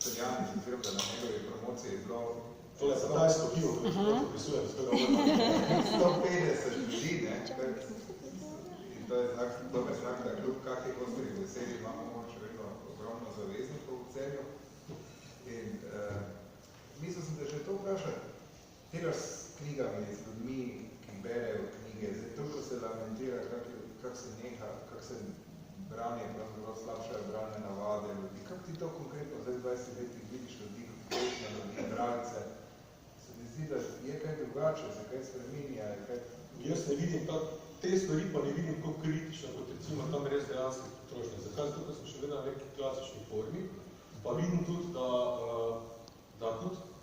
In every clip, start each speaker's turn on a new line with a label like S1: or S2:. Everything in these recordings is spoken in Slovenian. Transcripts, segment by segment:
S1: Celjani, oziroma da na njegovi promociji je bilo
S2: tole je tajsko pivo, ki se to pripisujem,
S1: 150 ljudi, ne? In to je dober znak, da kljub kakih ostrih veseli imamo še vedno ogromno zaveznikov v Celju. In mislil sem, da že to vprašati. Delaš s knjigami, z ljudmi, ki berejo knjige, zdaj toliko se lamentira, kak se neha, kak se branje, pravzaprav slabšajo branje navade ljudi. Kako ti to konkretno zdaj 20 letih vidiš ljudi, konkretno ljudi, bralce? Se mi zdi, da je kaj drugače, se kaj spreminja?
S2: Jaz ne vidim te stvari, pa ne vidim tako kritično, kot recimo tam res dejanske potrošnje. Zakaj? Zato, ker smo še vedno na neki klasični formi, pa vidim tudi, da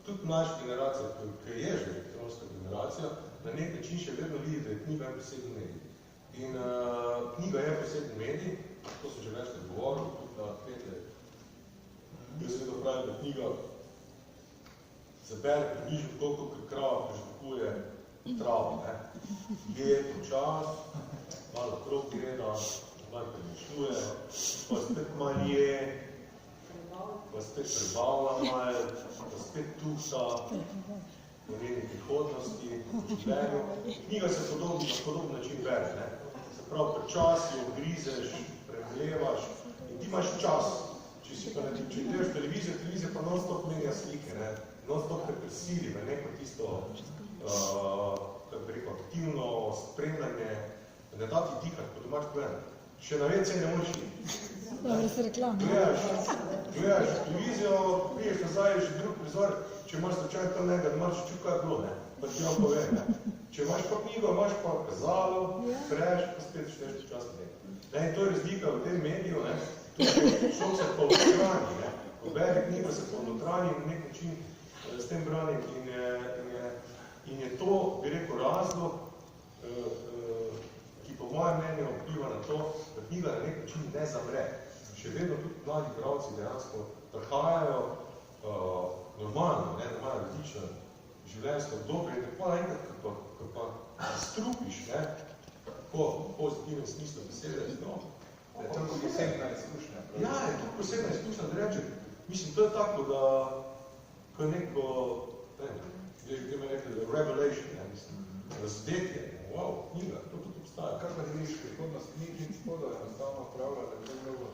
S2: tudi mlajša generacija, ki je že elektronska generacija, na nek način še vedno vidi, da je knjiga poseben medij. In knjiga je poseben medij, to sem že večkrat govoril, tudi na Petle. Jaz vedno pravim, da knjiga zabere približno koliko krava prežvukuje travo. Je počas, malo krog gleda, malo premišljuje, pa spet malo je, pa spet prebavlja malo, pa spet tuša, v njeni prihodnosti, v življenju. Knjiga se na podoben način bere. Se pravi, počasi jo grizeš, premlevaš in ti imaš čas. Če gledaš televizijo, televizija pa non-stop menja slike, non-stop te prisili v neko tisto, kako bi rekel, aktivno spremljanje, ne da ti dihati, po domač povedano. Še na WC ne moreš iti.
S3: Dobro se reklama.
S2: Gledaš televizijo, priješ nazaj, že drug prizor, če imaš slučajno tam nekaj, da imaš čuj kaj je bilo, pa ti vam povem. Če imaš pa knjigo, imaš pa kazalo, preš, pa spet šteš počasno nekaj. In to je razlika v tem mediju, šel se po notranji, ko bere knjigo se po notranji na nek način s tem branjem in je to, bi rekel, razlog, ki po mojem mnenju vpliva na to, da knjiga na nek način ne zamre. Še vedno tudi mladi bralci dejansko prihajajo normalno, imajo različno življenjsko obdobje in tako naenkrat, ko pa strupiš, po pozitivnem smislu besede,
S1: je to posebna izkušnja.
S2: Ja, je to posebna izkušnja, da rečem. Mislim, to je tako, da ko je neko, gremo rekli, revelation, razdetje, wow, knjiga, to tudi obstaja.
S1: Kako pa ti vidiš prihodnost knjig in spodov enostavno upravljala, da je mnogo